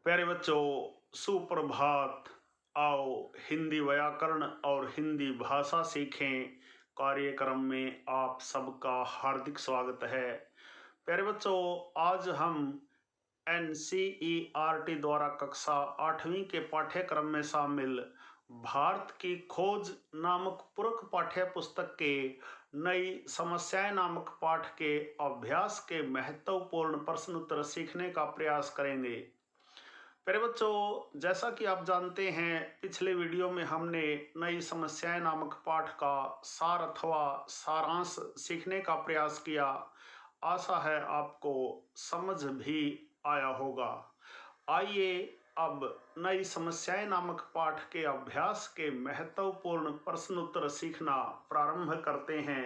प्यारे बच्चों, सुप्रभात। आओ हिंदी व्याकरण और हिंदी भाषा सीखें कार्यक्रम में आप सबका हार्दिक स्वागत है। प्यारे बच्चों, आज हम NCERT द्वारा कक्षा 8वीं के पाठ्यक्रम में शामिल भारत की खोज नामक पूरक पाठ्य पुस्तक के नई समस्याएं नामक पाठ के अभ्यास के महत्वपूर्ण प्रश्न उत्तर सीखने का प्रयास करेंगे। प्यारे बच्चों, जैसा कि आप जानते हैं, पिछले वीडियो में हमने नई समस्याएं नामक पाठ का सार अथवा सारांश सीखने का प्रयास किया। आशा है आपको समझ भी आया होगा। आइए अब नई समस्याएं नामक पाठ के अभ्यास के महत्वपूर्ण प्रश्न उत्तर सीखना प्रारंभ करते हैं।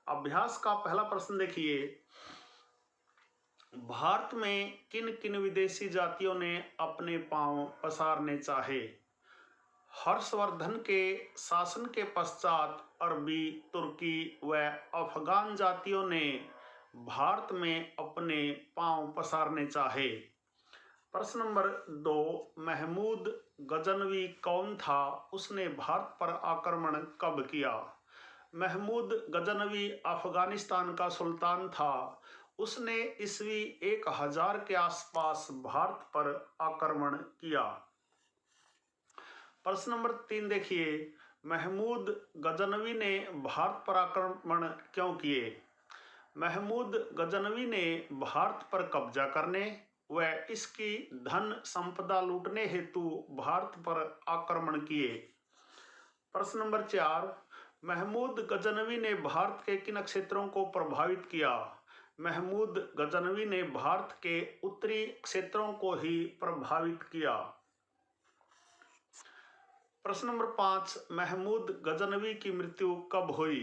अभ्यास का पहला प्रश्न देखिए। भारत में किन किन विदेशी जातियों ने अपने पांव पसारने चाहे? हर्षवर्धन के शासन के पश्चात अरबी, तुर्की व अफगान जातियों ने भारत में अपने पांव पसारने चाहे। प्रश्न नंबर 2, महमूद गजनवी कौन था? उसने भारत पर आक्रमण कब किया? महमूद गजनवी अफगानिस्तान का सुल्तान था। उसने ईस्वी 1000 के आसपास भारत पर आक्रमण किया। प्रश्न नंबर 3 देखिए। महमूद गजनवी ने भारत पर आक्रमण क्यों किए? महमूद गजनवी ने भारत पर कब्जा करने व इसकी धन संपदा लूटने हेतु भारत पर आक्रमण किए। प्रश्न नंबर 4, महमूद गजनवी ने भारत के किन क्षेत्रों को प्रभावित किया? महमूद गजनवी ने भारत के उत्तरी क्षेत्रों को ही प्रभावित किया। प्रश्न नंबर 5, महमूद गजनवी की मृत्यु कब हुई?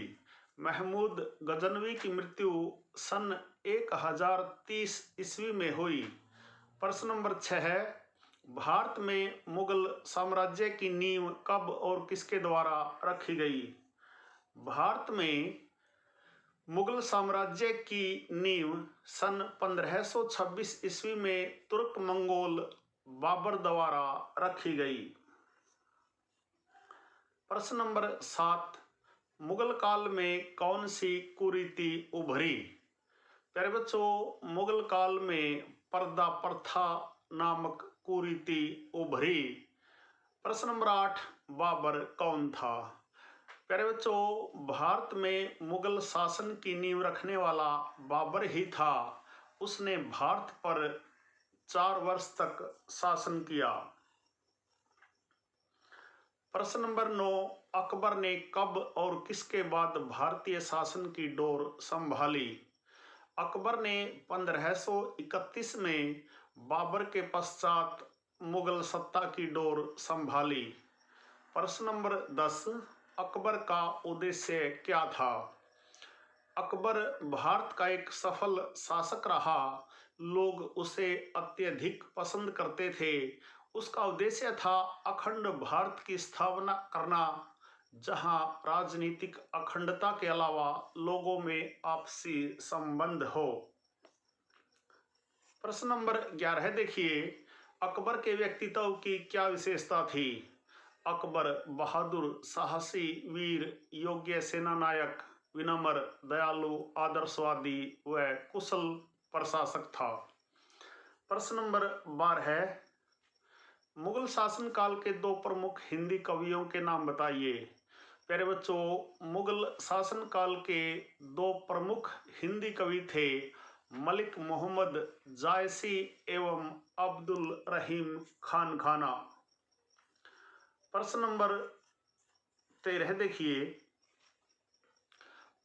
महमूद गजनवी की मृत्यु सन 1030 ईस्वी में हुई। प्रश्न नंबर 6, भारत में मुगल साम्राज्य की नींव कब और किसके द्वारा रखी गई? भारत में मुगल साम्राज्य की नींव सन 1526 ईस्वी में तुर्क मंगोल बाबर द्वारा रखी गई। प्रश्न नंबर 7, मुगल काल में कौन सी कुरीति उभरी? प्यारे बच्चों, मुगल काल में पर्दा प्रथा नामक कुरीति उभरी। प्रश्न नंबर 8, बाबर कौन था? प्यारे बच्चों, भारत में मुगल शासन की नींव रखने वाला बाबर ही था। उसने भारत पर 4 वर्ष तक शासन किया। प्रश्न नंबर 9, अकबर ने कब और किसके बाद भारतीय शासन की डोर संभाली? अकबर ने 1531 में बाबर के पश्चात मुगल सत्ता की डोर संभाली। प्रश्न नंबर 10, अकबर का उद्देश्य क्या था? अकबर भारत का एक सफल शासक रहा। लोग उसे अत्यधिक पसंद करते थे। उसका उद्देश्य था अखंड भारत की स्थापना करना, जहां राजनीतिक अखंडता के अलावा लोगों में आपसी संबंध हो। प्रश्न नंबर 11 देखिए। अकबर के व्यक्तित्व की क्या विशेषता थी? अकबर बहादुर, साहसी, वीर, योग्य सेनानायक, विनम्र, दयालु, आदर्शवादी व कुशल प्रशासक था। प्रश्न नंबर 12, मुगल शासन काल के 2 प्रमुख हिंदी कवियों के नाम बताइए। प्यारे बच्चों, मुगल शासन काल के 2 प्रमुख हिंदी कवि थे मलिक मोहम्मद जायसी एवं अब्दुल रहीम खान खाना। प्रश्न नंबर 13 देखिए।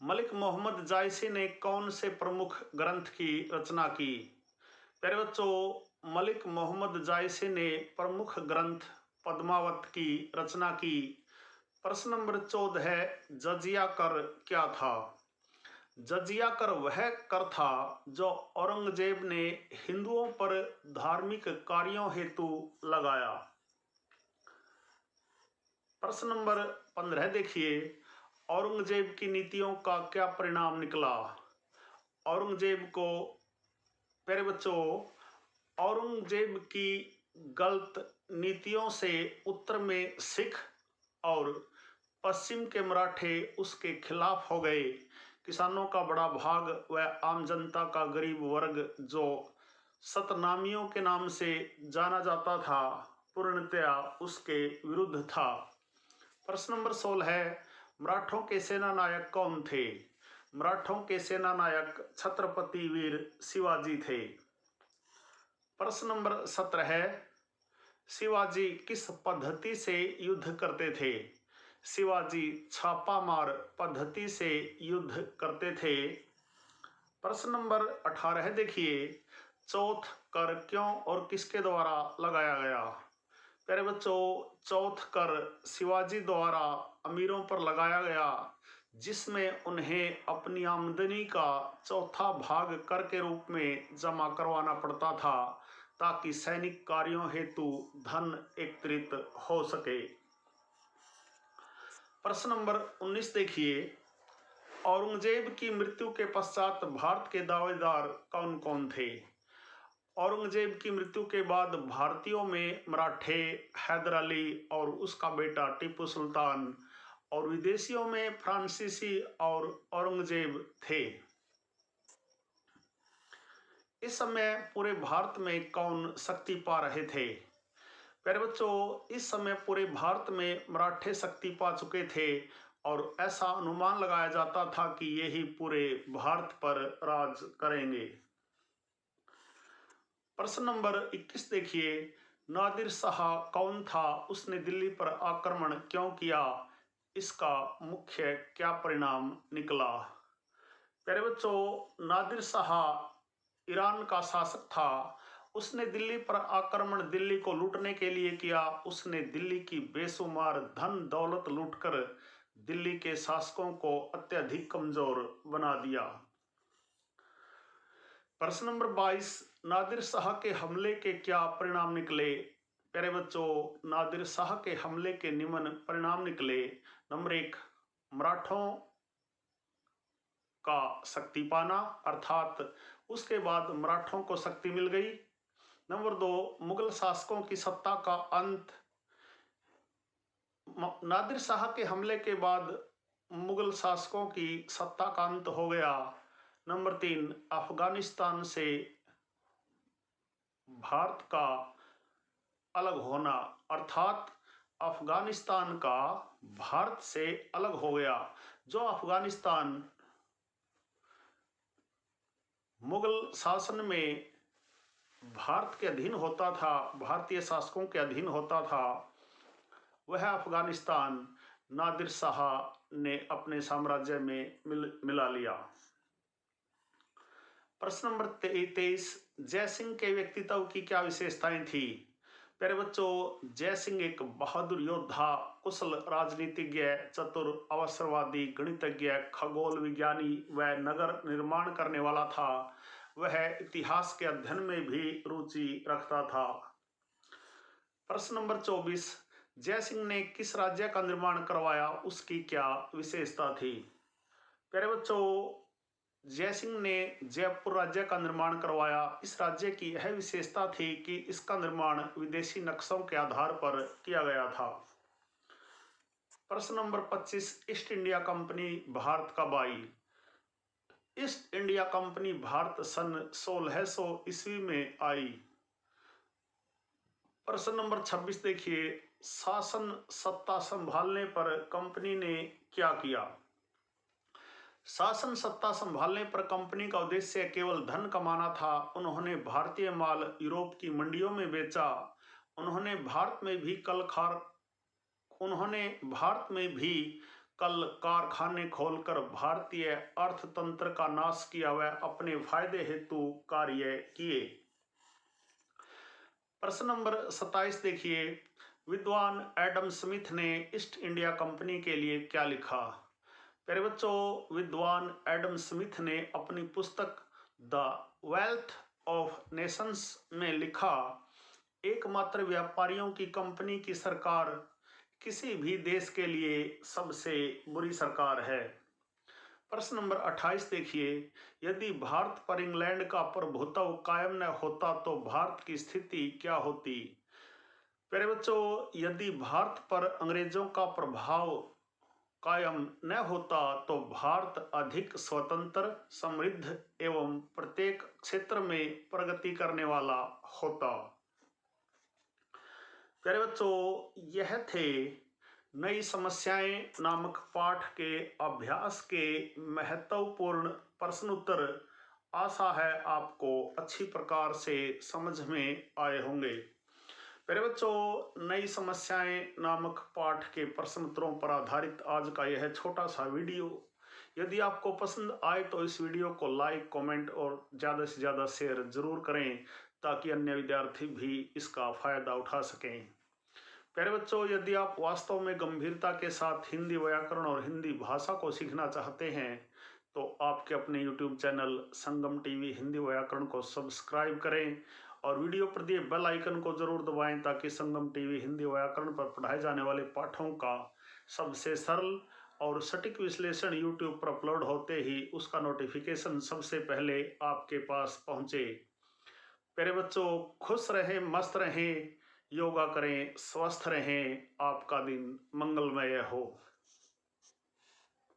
मलिक मोहम्मद जायसी ने कौन से प्रमुख ग्रंथ की रचना की? प्यारे बच्चों, मलिक मोहम्मद जायसी ने प्रमुख ग्रंथ पद्मावत की रचना की। प्रश्न नंबर 14, जजिया कर क्या था? जजिया कर वह कर था जो औरंगजेब ने हिंदुओं पर धार्मिक कार्यों हेतु लगाया। प्रश्न नंबर 15 देखिए। औरंगजेब की नीतियों का क्या परिणाम निकला? औरंगजेब को, प्यारे बच्चों, औरंगजेब की गलत नीतियों से उत्तर में सिख और पश्चिम के मराठे उसके खिलाफ हो गए। किसानों का बड़ा भाग व आम जनता का गरीब वर्ग, जो सतनामियों के नाम से जाना जाता था, पूर्णतया उसके विरुद्ध था। प्रश्न नंबर 16 है, मराठों के सेना नायक कौन थे? मराठों के सेना नायक छत्रपति वीर शिवाजी थे। प्रश्न नंबर 17 है, शिवाजी किस पद्धति से युद्ध करते थे? शिवाजी छापामार पद्धति से युद्ध करते थे। प्रश्न नंबर 18 देखिए, चौथ कर क्यों और किसके द्वारा लगाया गया? प्यारे बच्चों, चौथ कर शिवाजी द्वारा अमीरों पर लगाया गया, जिसमें उन्हें अपनी आमदनी का चौथा भाग कर के रूप में जमा करवाना पड़ता था, ताकि सैनिक कार्यों हेतु धन एकत्रित हो सके। प्रश्न नंबर 19 देखिए, औरंगजेब की मृत्यु के पश्चात भारत के दावेदार कौन कौन थे? औरंगजेब की मृत्यु के बाद भारतीयों में मराठे, हैदर अली और उसका बेटा टीपू सुल्तान, और विदेशियों में फ्रांसीसी और औरंगजेब थे। इस समय पूरे भारत में कौन शक्ति पा रहे थे? प्यारे बच्चों, इस समय पूरे भारत में मराठे शक्ति पा चुके थे और ऐसा अनुमान लगाया जाता था कि यही पूरे भारत पर राज करेंगे। प्रश्न नंबर 21 देखिए, नादिर शाह कौन था? उसने दिल्ली पर आक्रमण क्यों किया? इसका मुख्य क्या परिणाम निकला? प्यारे बच्चों, नादिर शाह ईरान का शासक था। उसने दिल्ली पर आक्रमण दिल्ली को लूटने के लिए किया। उसने दिल्ली की बेशुमार धन दौलत लूटकर दिल्ली के शासकों को अत्यधिक कमजोर बना दिया। प्रश्न नंबर 22, नादिर शाह के हमले के क्या परिणाम निकले? प्यारे बच्चों, नादिर शाह के हमले के निम्न परिणाम निकले। नंबर 1, मराठों का शक्ति पाना, अर्थात उसके बाद मराठों को शक्ति मिल गई। नंबर 2, मुगल शासकों की सत्ता का अंत। नादिर शाह के हमले के बाद मुगल शासकों की सत्ता का अंत हो गया। नंबर 3, अफगानिस्तान से भारत का अलग होना, अर्थात अफगानिस्तान का भारत से अलग हो गया। जो अफगानिस्तान मुगल शासन में भारत के अधीन होता था, भारतीय शासकों के अधीन होता था, वह अफगानिस्तान नादिर शाह ने अपने साम्राज्य में मिला लिया। प्रश्न नंबर 23, जयसिंह के व्यक्तित्व की क्या विशेषताएं थी? प्यारे बच्चों, जयसिंह एक बहादुर योद्धा, कुशल राजनीतिज्ञ, चतुर, अवसरवादी, गणितज्ञ, खगोल विज्ञानी व नगर निर्माण करने वाला था। वह इतिहास के अध्ययन में भी रुचि रखता था। प्रश्न नंबर 24, जयसिंह ने किस राज्य का निर्माण करवाया? उसकी क्या विशेषता थी? प्यारे बच्चों, जयसिंह ने जयपुर राज्य का निर्माण करवाया। इस राज्य की यह विशेषता थी कि इसका निर्माण विदेशी नक्शों के आधार पर किया गया था। प्रश्न number 25, east India company Bharat कब आई? ईस्ट इंडिया कंपनी भारत सन 1600 ईस्वी में आई। प्रश्न नंबर 26 देखिए, शासन सत्ता संभालने पर कंपनी ने क्या किया? शासन सत्ता संभालने पर कंपनी का उद्देश्य केवल धन कमाना था। उन्होंने भारतीय माल यूरोप की मंडियों में बेचा। उन्होंने भारत में भी कल कारखाने खोलकर भारतीय अर्थतंत्र का नाश किया व अपने फायदे हेतु कार्य किए। प्रश्न नंबर 27 देखिए, विद्वान एडम स्मिथ ने ईस्ट इंडिया कंपनी के लिए क्या लिखा? प्यारे बच्चों, विद्वान एडम स्मिथ ने अपनी पुस्तक द वेल्थ ऑफ नेशंस में लिखा, एकमात्र व्यापारियों की कंपनी की सरकार किसी भी देश के लिए सबसे बुरी सरकार है। प्रश्न नंबर 28 देखिए, यदि भारत पर इंग्लैंड का प्रभुत्व कायम न होता तो भारत की स्थिति क्या होती? प्यारे बच्चों, यदि भारत पर अंग्रेजों का प्रभाव कायम न होता तो भारत अधिक स्वतंत्र, समृद्ध एवं प्रत्येक क्षेत्र में प्रगति करने वाला होता। प्यारे बच्चों, यह थे नई समस्याएं नामक पाठ के अभ्यास के महत्वपूर्ण प्रश्न उत्तर। आशा है आपको अच्छी प्रकार से समझ में आए होंगे। प्यारे बच्चों, नई समस्याएं नामक पाठ के प्रश्न उत्तरों पर आधारित आज का यह छोटा सा वीडियो यदि आपको पसंद आए तो इस वीडियो को लाइक, कमेंट और ज़्यादा से ज़्यादा शेयर जरूर करें ताकि अन्य विद्यार्थी भी इसका फायदा उठा सकें। प्यारे बच्चों, यदि आप वास्तव में गंभीरता के साथ हिंदी व्याकरण और हिंदी भाषा को सीखना चाहते हैं तो आपके अपने YouTube चैनल संगम टीवी हिंदी व्याकरण को सब्सक्राइब करें और वीडियो पर दिए बेल आइकन को जरूर दबाएं ताकि संगम टीवी हिंदी व्याकरण पर पढ़ाए जाने वाले पाठों का सबसे सरल और सटीक विश्लेषण YouTube पर अपलोड होते ही उसका नोटिफिकेशन सबसे पहले आपके पास पहुंचे। प्यारे बच्चों, खुश रहें, मस्त रहें, योगा करें, स्वस्थ रहें, आपका दिन मंगलमय हो।